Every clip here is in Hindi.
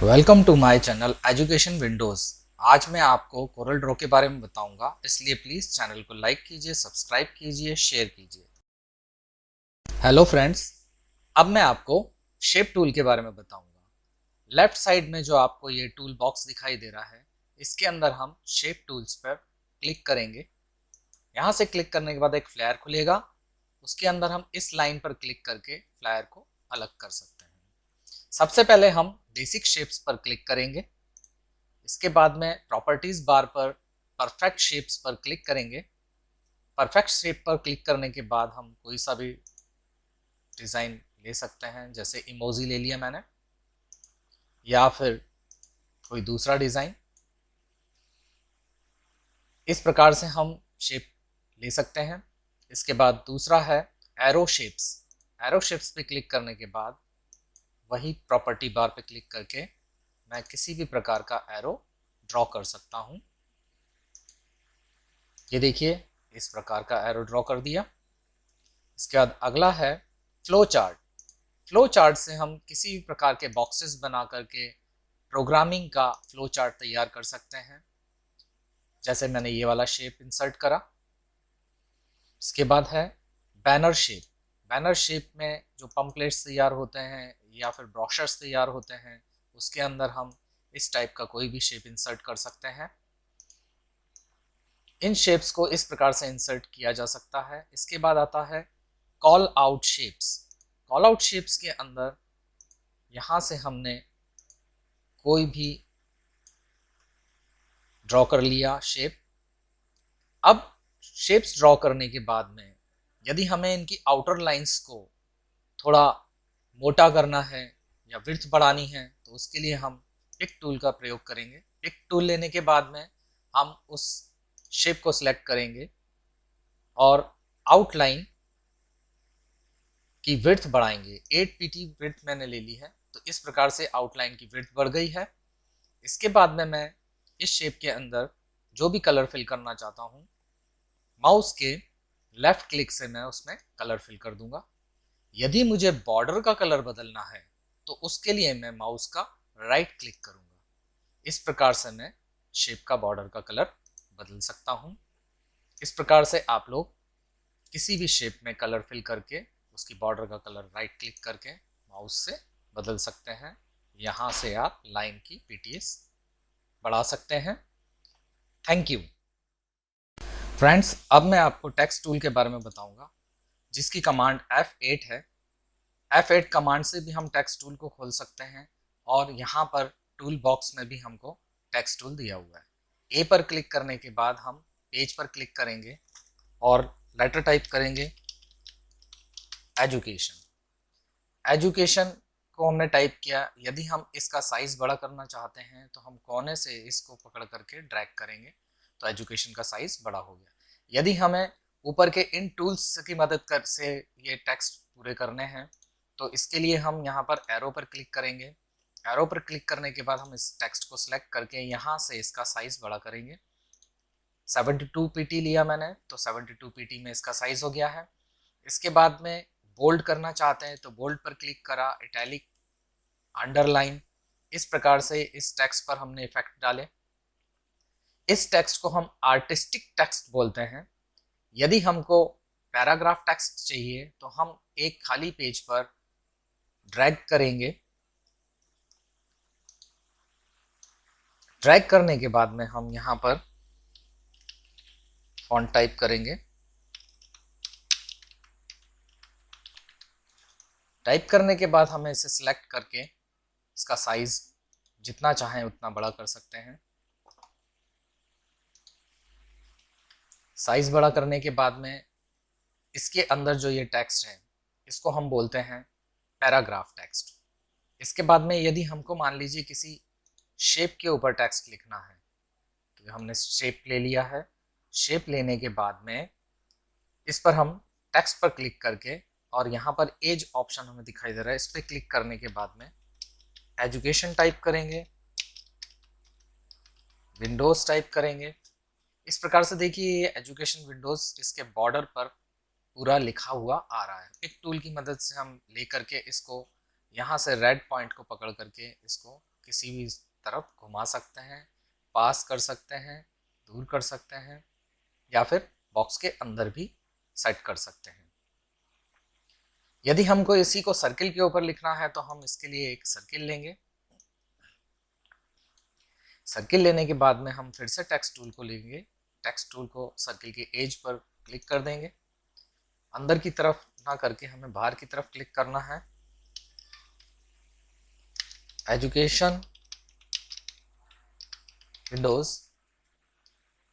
Welcome to my channel Education Windows. आज मैं आपको कोरल ड्रॉ के बारे में बताऊंगा, इसलिए प्लीज़ चैनल को लाइक कीजिए, सब्सक्राइब कीजिए, शेयर कीजिए। हेलो फ्रेंड्स, अब मैं आपको शेप टूल के बारे में बताऊंगा। लेफ्ट साइड में जो आपको ये टूल बॉक्स दिखाई दे रहा है, इसके अंदर हम शेप टूल्स पर क्लिक करेंगे। यहाँ से क्लिक करने के बाद एक फ्लायर खुलेगा, उसके अंदर हम इस लाइन पर क्लिक करके फ्लायर को अलग कर सकते हैं। सबसे पहले हम बेसिक शेप्स पर क्लिक करेंगे। इसके बाद में प्रॉपर्टीज बार पर परफेक्ट शेप्स पर क्लिक करेंगे। परफेक्ट शेप पर क्लिक करने के बाद हम कोई सा भी डिज़ाइन ले सकते हैं, जैसे इमोजी ले लिया मैंने, या फिर कोई दूसरा डिज़ाइन। इस प्रकार से हम शेप ले सकते हैं। इसके बाद दूसरा है एरो शेप्स। एरो शेप्स पे क्लिक करने के बाद वही प्रॉपर्टी बार पे क्लिक करके मैं किसी भी प्रकार का एरो ड्रॉ कर सकता हूँ। ये देखिए, इस प्रकार का एरो ड्रॉ कर दिया। इसके बाद अगला है फ्लो चार्ट। फ्लो चार्ट से हम किसी भी प्रकार के बॉक्सेस बना करके प्रोग्रामिंग का फ्लो चार्ट तैयार कर सकते हैं। जैसे मैंने ये वाला शेप इंसर्ट करा। इसके बाद है बैनर शेप। बैनर शेप में जो पम्पलेट्स तैयार होते हैं या फिर ब्रोशर्स तैयार होते हैं, उसके अंदर हम इस टाइप का कोई भी शेप इंसर्ट कर सकते हैं। इन शेप्स को इस प्रकार से इंसर्ट किया जा सकता है। इसके बाद आता है call out shapes. Call out shapes के अंदर यहाँ से हमने कोई भी ड्रॉ कर लिया शेप। अब शेप्स ड्रॉ करने के बाद में यदि हमें इनकी आउटर लाइंस को थोड़ा मोटा करना है या विड्थ बढ़ानी है, तो उसके लिए हम पिक टूल का प्रयोग करेंगे। पिक टूल लेने के बाद में हम उस शेप को सिलेक्ट करेंगे और आउटलाइन की विड्थ बढ़ाएंगे। 8 पीटी विड्थ मैंने ले ली है, तो इस प्रकार से आउटलाइन की विड्थ बढ़ गई है। इसके बाद में मैं इस शेप के अंदर जो भी कलर फिल करना चाहता हूँ, माउस के लेफ्ट क्लिक से मैं उसमें कलर फिल कर दूंगा। यदि मुझे बॉर्डर का कलर बदलना है, तो उसके लिए मैं माउस का राइट क्लिक करूंगा। इस प्रकार से मैं शेप का बॉर्डर का कलर बदल सकता हूँ। इस प्रकार से आप लोग किसी भी शेप में कलर फिल करके उसकी बॉर्डर का कलर राइट क्लिक करके माउस से बदल सकते हैं। यहाँ से आप लाइन की पीटीएस बढ़ा सकते हैं। Thank you friends. अब मैं आपको टेक्स्ट टूल के बारे में बताऊंगा, जिसकी कमांड F8 है। F8 कमांड से भी हम टेक्स्ट टूल को खोल सकते हैं, और यहाँ पर टूल बॉक्स में भी हमको टेक्स्ट टूल दिया हुआ है। ए पर क्लिक करने के बाद हम पेज पर क्लिक करेंगे और लेटर टाइप करेंगे एजुकेशन। एजुकेशन को हमने टाइप किया। यदि हम इसका साइज बड़ा करना चाहते हैं, तो हम कोने से इसको पकड़ करके ड्रैग करेंगे, तो एजुकेशन का साइज बड़ा हो गया। यदि हमें ऊपर के इन टूल्स की मदद से ये टेक्स्ट पूरे करने हैं, तो इसके लिए हम यहाँ पर एरो पर क्लिक करेंगे। एरो पर क्लिक करने के बाद हम इस टेक्स्ट को सिलेक्ट करके यहाँ से इसका साइज बड़ा करेंगे। 72 पीटी लिया मैंने, तो 72 पीटी में इसका साइज हो गया है। इसके बाद में बोल्ड करना चाहते हैं, तो बोल्ड पर क्लिक करा, इटैलिक, अंडरलाइन, इस प्रकार से इस टेक्स्ट पर हमने इफेक्ट डाले। इस टेक्स्ट को हम आर्टिस्टिक टेक्स्ट बोलते हैं। यदि हमको पैराग्राफ टेक्स्ट चाहिए, तो हम एक खाली पेज पर ड्रैग करेंगे। ड्रैग करने के बाद में हम यहाँ पर फॉन्ट टाइप करेंगे। टाइप करने के बाद हमें इसे सिलेक्ट करके इसका साइज जितना चाहें उतना बड़ा कर सकते हैं। साइज बड़ा करने के बाद में इसके अंदर जो ये टेक्स्ट है, इसको हम बोलते हैं पैराग्राफ टेक्स्ट। इसके बाद में यदि हमको मान लीजिए किसी शेप के ऊपर टेक्स्ट लिखना है, तो हमने शेप ले लिया है। शेप लेने के बाद में इस पर हम टेक्स्ट पर क्लिक करके, और यहाँ पर एज ऑप्शन हमें दिखाई दे रहा है, इस पर क्लिक करने के बाद में एजुकेशन टाइप करेंगे, विंडोज टाइप करेंगे। इस प्रकार से देखिए, ये एजुकेशन विंडोज इसके बॉर्डर पर पूरा लिखा हुआ आ रहा है। पिक टूल की मदद से हम लेकर के इसको यहाँ से रेड पॉइंट को पकड़ करके इसको किसी भी तरफ घुमा सकते हैं, पास कर सकते हैं, दूर कर सकते हैं, या फिर बॉक्स के अंदर भी सेट कर सकते हैं। यदि हमको इसी को सर्किल के ऊपर लिखना है तो हम इसके लिए एक सर्किल लेंगे। सर्किल लेने के बाद में हम फिर से टेक्स्ट टूल को लेंगे। टेक्स्ट टूल को सर्किल के एज पर क्लिक कर देंगे। अंदर की तरफ ना करके हमें बाहर की तरफ क्लिक करना है। एजुकेशन विंडोज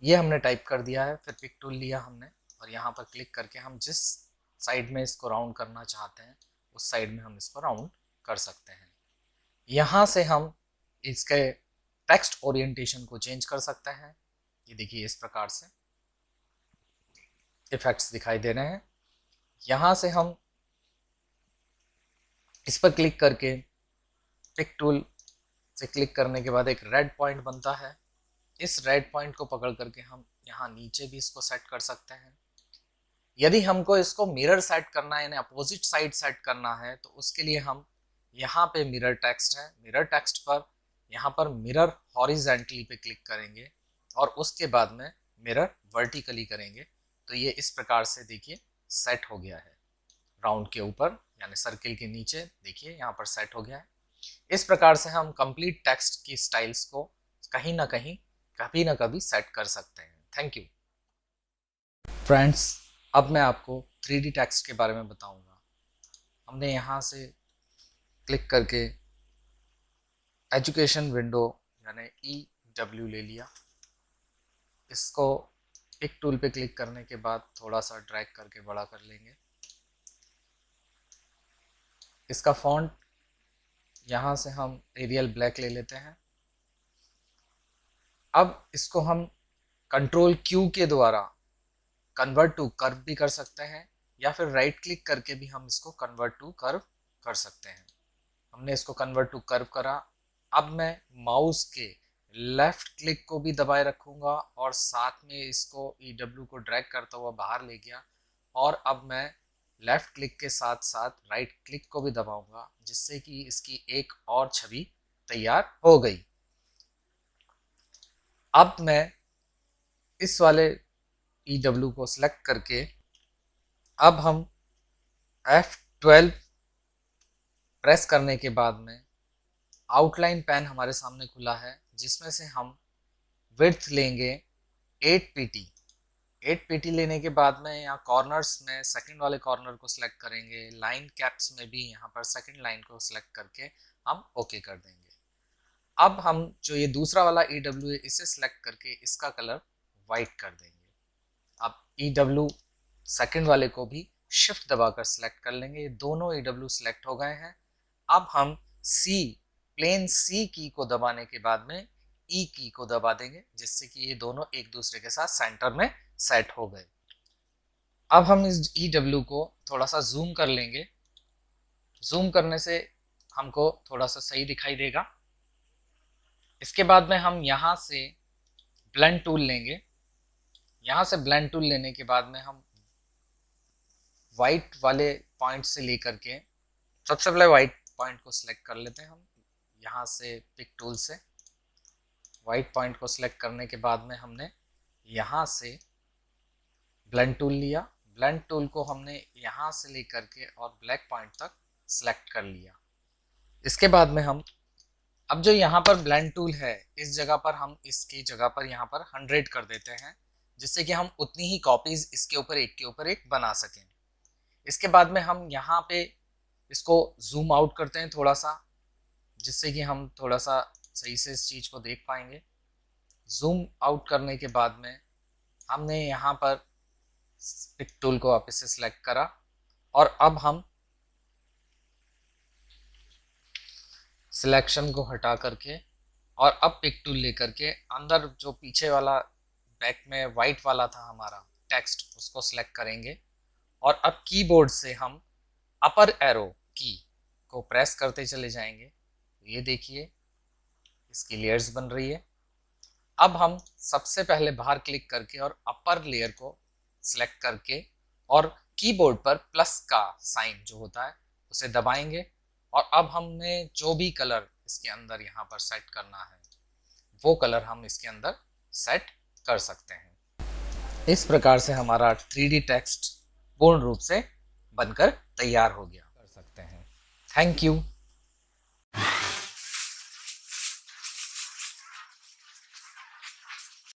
ये हमने टाइप कर दिया है। फिर पिक टूल लिया हमने और यहाँ पर क्लिक करके हम जिस साइड में इसको राउंड करना चाहते हैं उस साइड में हम इसको राउंड कर सकते हैं। यहाँ से हम इसके टेक्स्ट ओरिएंटेशन को चेंज कर सकते हैं। ये देखिए इस प्रकार से इफेक्ट्स दिखाई दे रहे हैं। यहाँ से हम इस पर क्लिक करके पिक टूल से क्लिक करने के बाद एक रेड पॉइंट बनता है। इस रेड पॉइंट को पकड़ करके हम यहाँ नीचे भी इसको सेट कर सकते हैं। यदि हमको इसको मिरर सेट करना है यानी अपोजिट साइड सेट करना है तो उसके लिए हम यहाँ पे मिरर टेक्स्ट है, मिरर टेक्स्ट पर यहाँ पर मिरर हॉरिजेंटली पे क्लिक करेंगे और उसके बाद में मिरर वर्टिकली करेंगे तो ये इस प्रकार से देखिए सेट हो गया है। राउंड के ऊपर यानी सर्किल के नीचे देखिए यहाँ पर सेट हो गया है। इस प्रकार से हम कंप्लीट टेक्स्ट की स्टाइल्स को कहीं ना कहीं कभी ना कभी सेट कर सकते हैं। Thank you friends. अब मैं आपको 3D टेक्स्ट के बारे में बताऊंगा। हमने यहाँ से क्लिक करके एजुकेशन विंडो यानी EW ले लिया। इसको पिक टूल पे क्लिक करने के बाद थोड़ा सा ड्रैग करके बड़ा कर लेंगे। इसका फॉन्ट यहाँ से हम एरियल ब्लैक ले लेते हैं। अब इसको हम कंट्रोल Q के द्वारा कन्वर्ट टू कर्व भी कर सकते हैं या फिर राइट क्लिक करके भी हम इसको कन्वर्ट टू कर्व कर सकते हैं। हमने इसको कन्वर्ट टू कर्व करा। अब मैं माउस के लेफ्ट क्लिक को भी दबाए रखूंगा और साथ में इसको EW को ड्रैग करता हुआ बाहर ले गया और अब मैं लेफ्ट क्लिक के साथ साथ राइट क्लिक को भी दबाऊंगा जिससे कि इसकी एक और छवि तैयार हो गई। अब मैं इस वाले EW को सिलेक्ट करके अब हम F12 प्रेस करने के बाद में आउटलाइन पैन हमारे सामने खुला है जिसमें से हम विड्थ लेंगे 8 pt। 8 pt लेने के बाद में यहाँ कॉर्नर्स में सेकंड वाले कॉर्नर को सिलेक्ट करेंगे। लाइन कैप्स में भी यहाँ पर सेकंड लाइन को सिलेक्ट करके हम ओके कर देंगे। अब हम जो ये दूसरा वाला EW है इसे सिलेक्ट करके इसका कलर वाइट कर देंगे। अब EW सेकंड वाले को भी शिफ्ट दबाकर सिलेक्ट कर लेंगे। ये दोनों EW सिलेक्ट हो गए हैं। अब हम प्लेन C की को दबाने के बाद में E की को दबा देंगे जिससे कि ये दोनों एक दूसरे के साथ सेंटर में सेट हो गए। अब हम इस EW को थोड़ा सा जूम कर लेंगे। जूम करने से हमको थोड़ा सा सही दिखाई देगा। इसके बाद में हम यहाँ से ब्लेंड टूल लेंगे। यहाँ से ब्लेंड टूल लेने के बाद में हम वाइट वाले पॉइंट से लेकर के सबसे पहले वाइट पॉइंट को सिलेक्ट कर लेते हैं। हम यहाँ से पिक टूल से वाइट पॉइंट को सिलेक्ट करने के बाद में हमने यहाँ से ब्लेंड टूल लिया। ब्लेंड टूल को हमने यहाँ से लेकर के और ब्लैक पॉइंट तक सिलेक्ट कर लिया। इसके बाद में हम अब जो यहाँ पर ब्लेंड टूल है इस जगह पर हम इसकी जगह पर यहाँ पर 100 कर देते हैं जिससे कि हम उतनी ही कॉपीज इसके ऊपर एक के ऊपर एक बना सकें। इसके बाद में हम यहाँ पे इसको जूम आउट करते हैं थोड़ा सा जिससे कि हम थोड़ा सा सही से इस चीज़ को देख पाएंगे। जूम आउट करने के बाद में हमने यहाँ पर पिक टूल को वापस से सिलेक्ट करा और अब हम सिलेक्शन को हटा करके और अब पिक टूल लेकर के अंदर जो पीछे वाला बैक में वाइट वाला था हमारा टेक्स्ट उसको सिलेक्ट करेंगे और अब कीबोर्ड से हम अपर एरो की को प्रेस करते चले जाएंगे। ये देखिए इसकी लेयर्स बन रही है। अब हम सबसे पहले बाहर क्लिक करके और अपर लेयर को सिलेक्ट करके और कीबोर्ड पर प्लस का साइन जो होता है उसे दबाएंगे और अब हमने जो भी कलर इसके अंदर यहाँ पर सेट करना है वो कलर हम इसके अंदर सेट कर सकते हैं। इस प्रकार से हमारा 3D टेक्स्ट पूर्ण रूप से बनकर तैयार हो गया कर सकते हैं। Thank you.